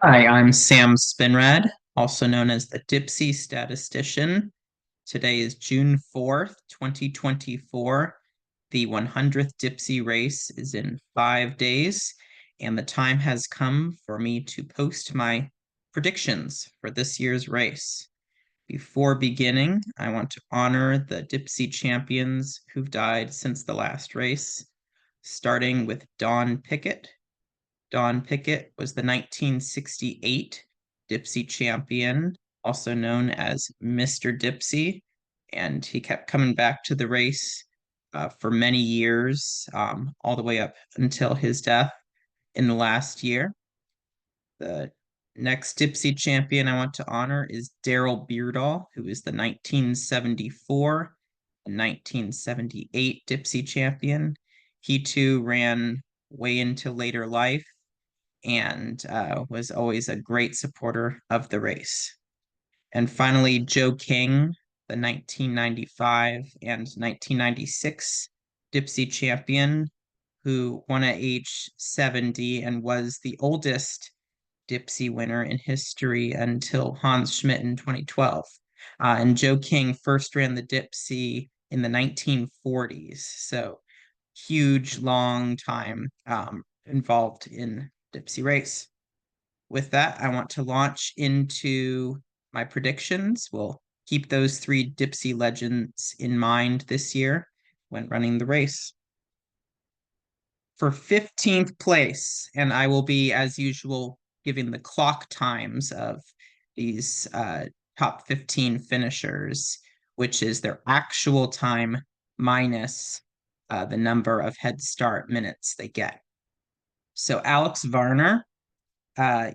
Hi, I'm Sam Spinrad, also known as the Dipsea Statistician. Today is June 4th, 2024. The 100th Dipsea race is in 5 days, and the time has come for me to post my predictions for this year's race. Before beginning, I want to honor the Dipsea champions who've died since the last race, starting with Don Pickett. Don Pickett was the 1968 Dipsea champion, also known as Mr. Dipsea, and he kept coming back to the race for many years, all the way up until his death in the last year. The next Dipsea champion I want to honor is Daryl Beardall, who is the 1974 and 1978 Dipsea champion. He too ran way into later life and was always a great supporter of the race. And finally, Joe King, the 1995 and 1996 Dipsea champion, who won at age 70 and was the oldest Dipsea winner in history until Hans Schmidt in 2012. And Joe King first ran the Dipsea in the 1940s. So huge, long time involved in Dipsea race. With that, I want to launch into my predictions. We'll keep those three Dipsea legends in mind this year when running the race. For 15th place, and I will be, as usual, giving the clock times of these top 15 finishers, which is their actual time minus the number of head start minutes they get. So Alex Varner,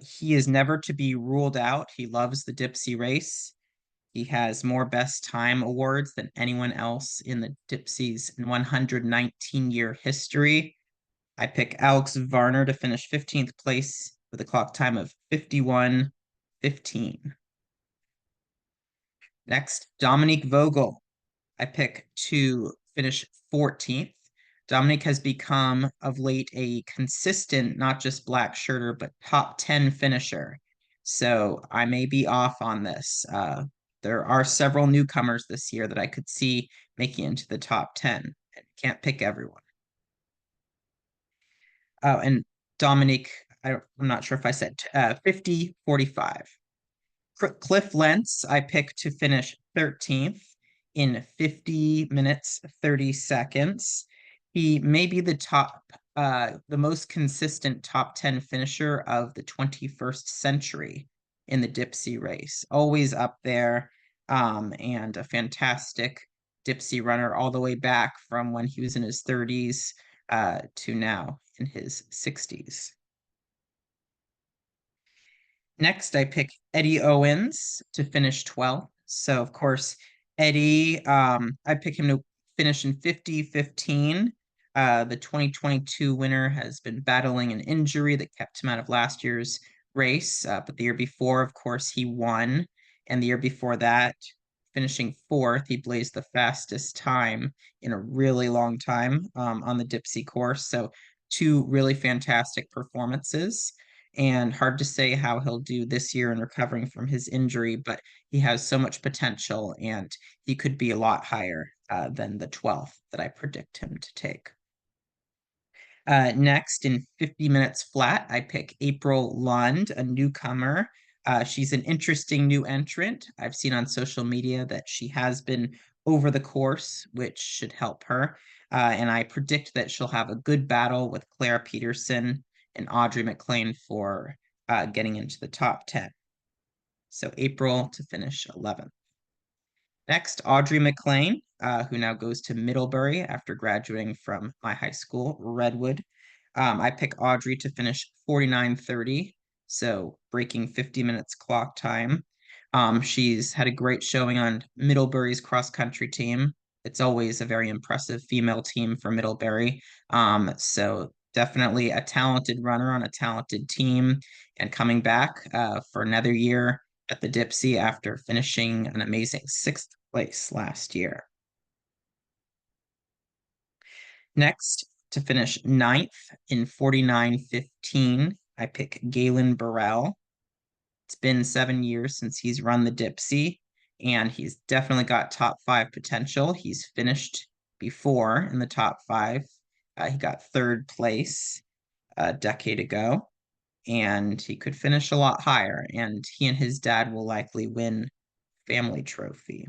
he is never to be ruled out. He loves the Dipsea race. He has more best time awards than anyone else in the Dipsea's 119-year history. I pick Alex Varner to finish 15th place with a clock time of 51:15. Next, Dominique Vogel. I pick to finish 14th. Dominic has become of late a consistent, not just black shirter, but top 10 finisher. So I may be off on this. There are several newcomers this year that I could see making into the top 10. I can't pick everyone. Oh, and Dominic, I'm not sure if I said 50:45. Cliff Lentz, I picked to finish 13th in 50 minutes, 30 seconds. He may be the most consistent top 10 finisher of the 21st century in the Dipsea race. Always up there, and a fantastic Dipsea runner all the way back from when he was in his 30s to now in his 60s. Next, I pick Eddie Owens to finish 12th. So, of course, Eddie, I pick him to finish in 50:15. The 2022 winner has been battling an injury that kept him out of last year's race. But the year before, of course, he won. And the year before that, finishing fourth, he blazed the fastest time in a really long time on the Dipsea course. So, two really fantastic performances, and hard to say how he'll do this year in recovering from his injury, but he has so much potential and he could be a lot higher than the 12th that I predict him to take. Next, in 50 minutes flat, I pick April Lund, a newcomer. She's an interesting new entrant. I've seen on social media that she has been over the course, which should help her. And I predict that she'll have a good battle with Claire Peterson and Audrey McLean for getting into the top 10. So April to finish 11th. Next, Audrey McLean, who now goes to Middlebury after graduating from my high school, Redwood. I pick Audrey to finish 49:30, so breaking 50 minutes clock time. She's had a great showing on Middlebury's cross country team. It's always a very impressive female team for Middlebury. So definitely a talented runner on a talented team and coming back for another year at the Dipsea after finishing an amazing 6th place last year. Next, to finish 9th in 49:15, I pick Galen Burrell. It's been 7 years since he's run the Dipsea, and he's definitely got top 5 potential. He's finished before in the top 5. He got 3rd place a decade ago, and he could finish a lot higher, and he and his dad will likely win family trophy.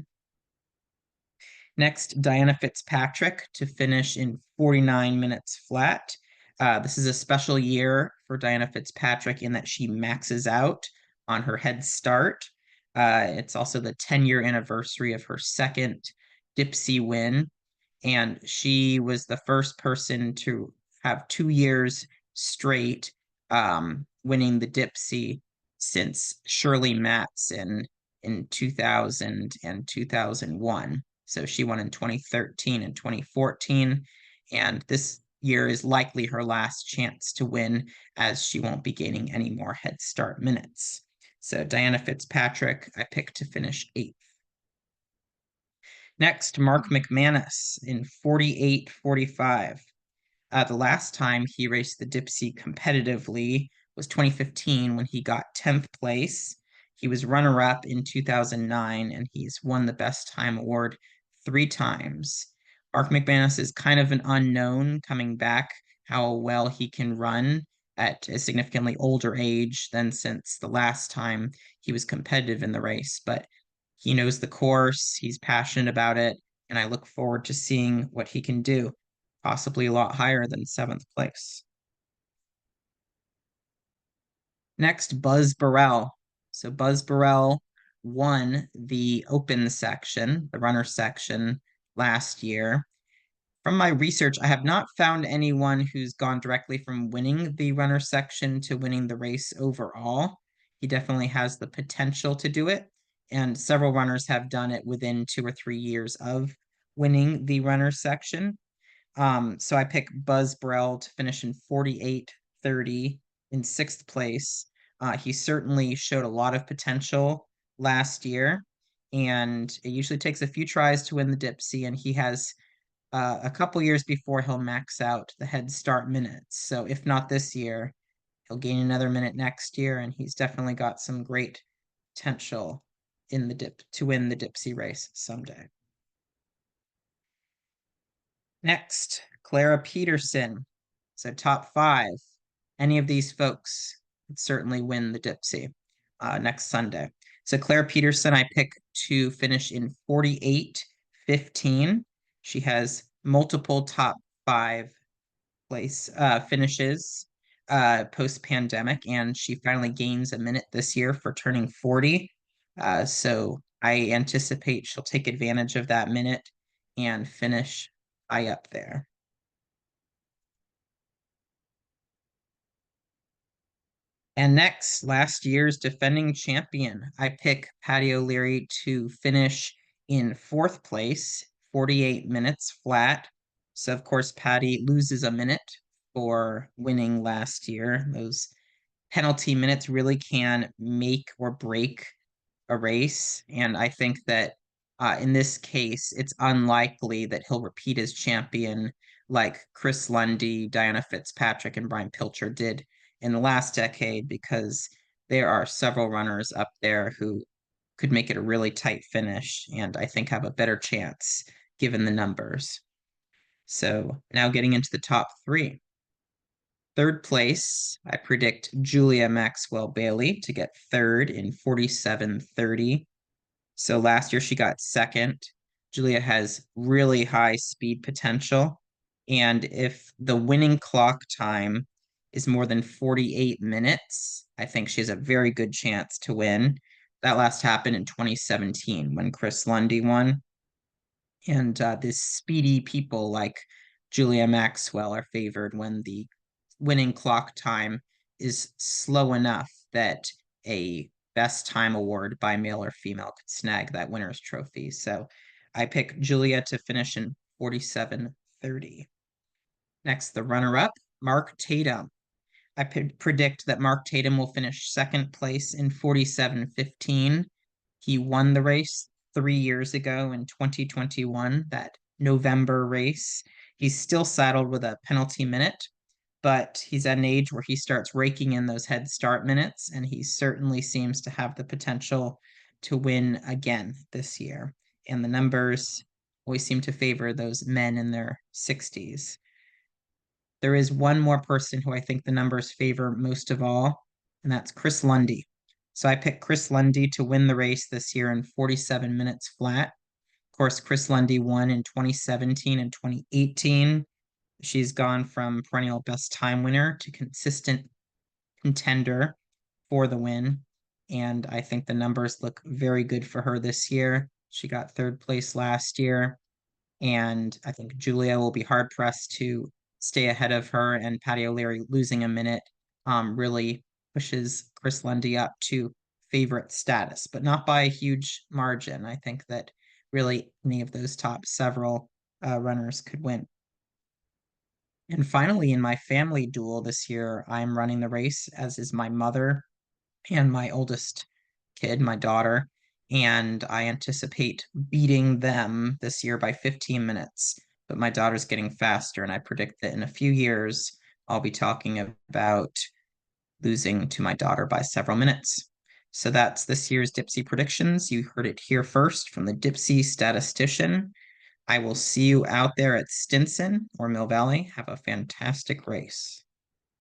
Next, Diana Fitzpatrick to finish in 49 minutes flat. This is a special year for Diana Fitzpatrick in that she maxes out on her head start. It's also the 10-year anniversary of her second Dipsea win, and she was the first person to have 2 years straight winning the Dipsea since Shirley Matson in 2000 and 2001. So she won in 2013 and 2014, and this year is likely her last chance to win, as she won't be gaining any more head start minutes. So Diana Fitzpatrick, I picked to finish 8th. Next, Mark McManus in 48:45. The last time he raced the Dipsea competitively was 2015 when he got 10th place. He was runner-up in 2009, and he's won the Best Time Award 3 times. Mark McManus is kind of an unknown coming back, how well he can run at a significantly older age than since the last time he was competitive in the race, but he knows the course, he's passionate about it, and I look forward to seeing what he can do, possibly a lot higher than 7th place. Next, Buzz Burrell. So Buzz Burrell won the open section, the runner section, last year. From my research, I have not found anyone who's gone directly from winning the runner section to winning the race overall. He definitely has the potential to do it, and several runners have done it within 2 or 3 years of winning the runner section. So I pick Buzz Burrell to finish in 48:30 in 6th place. He certainly showed a lot of potential last year, and it usually takes a few tries to win the Dipsea, and he has a couple years before he'll max out the head start minutes. So if not this year, he'll gain another minute next year, and he's definitely got some great potential in the to win the Dipsea race someday. Next, Clara Peterson. So top 5. Any of these folks could certainly win the Dipsea next Sunday. So Clara Peterson, I pick to finish in 48:15. She has multiple top 5 place finishes post-pandemic, and she finally gains a minute this year for turning 40. So I anticipate she'll take advantage of that minute and finish high up there. And next, last year's defending champion, I pick Patty O'Leary to finish in 4th place, 48 minutes flat. So, of course, Patty loses a minute for winning last year. Those penalty minutes really can make or break a race. And I think that in this case, it's unlikely that he'll repeat as champion like Chris Lundy, Diana Fitzpatrick, and Brian Pilcher did in the last decade, because there are several runners up there who could make it a really tight finish and I think have a better chance given the numbers. So now getting into the top 3. 3rd place, I predict Julia Maxwell Bailey to get 3rd in 47:30. So last year she got 2nd. Julia has really high speed potential. And if the winning clock time is more than 48 minutes, I think she has a very good chance to win. That last happened in 2017 when Chris Lundy won. And these speedy people like Julia Maxwell are favored when the winning clock time is slow enough that a best time award by male or female could snag that winner's trophy. So I pick Julia to finish in 47:30. Next, the runner-up, Mark Tatum. I predict that Mark Tatum will finish 2nd place in 47:15. He won the race 3 years ago in 2021, that November race. He's still saddled with a penalty minute, but he's at an age where he starts raking in those head start minutes, and he certainly seems to have the potential to win again this year. And the numbers always seem to favor those men in their 60s. There is one more person who I think the numbers favor most of all, and that's Chris Lundy. So I picked Chris Lundy to win the race this year in 47 minutes flat. Of course, Chris Lundy won in 2017 and 2018. She's gone from perennial best time winner to consistent contender for the win. And I think the numbers look very good for her this year. She got third place last year. And I think Julia will be hard pressed to stay ahead of her. And Patty O'Leary losing a minute really pushes Chris Lundy up to favorite status, but not by a huge margin. I think that really any of those top several runners could win. And finally, in my family duel this year, I'm running the race, as is my mother and my oldest kid, my daughter. And I anticipate beating them this year by 15 minutes. But my daughter's getting faster, and I predict that in a few years, I'll be talking about losing to my daughter by several minutes. So that's this year's Dipsea predictions. You heard it here first from the Dipsea Statistician. I will see you out there at Stinson or Mill Valley. Have a fantastic race.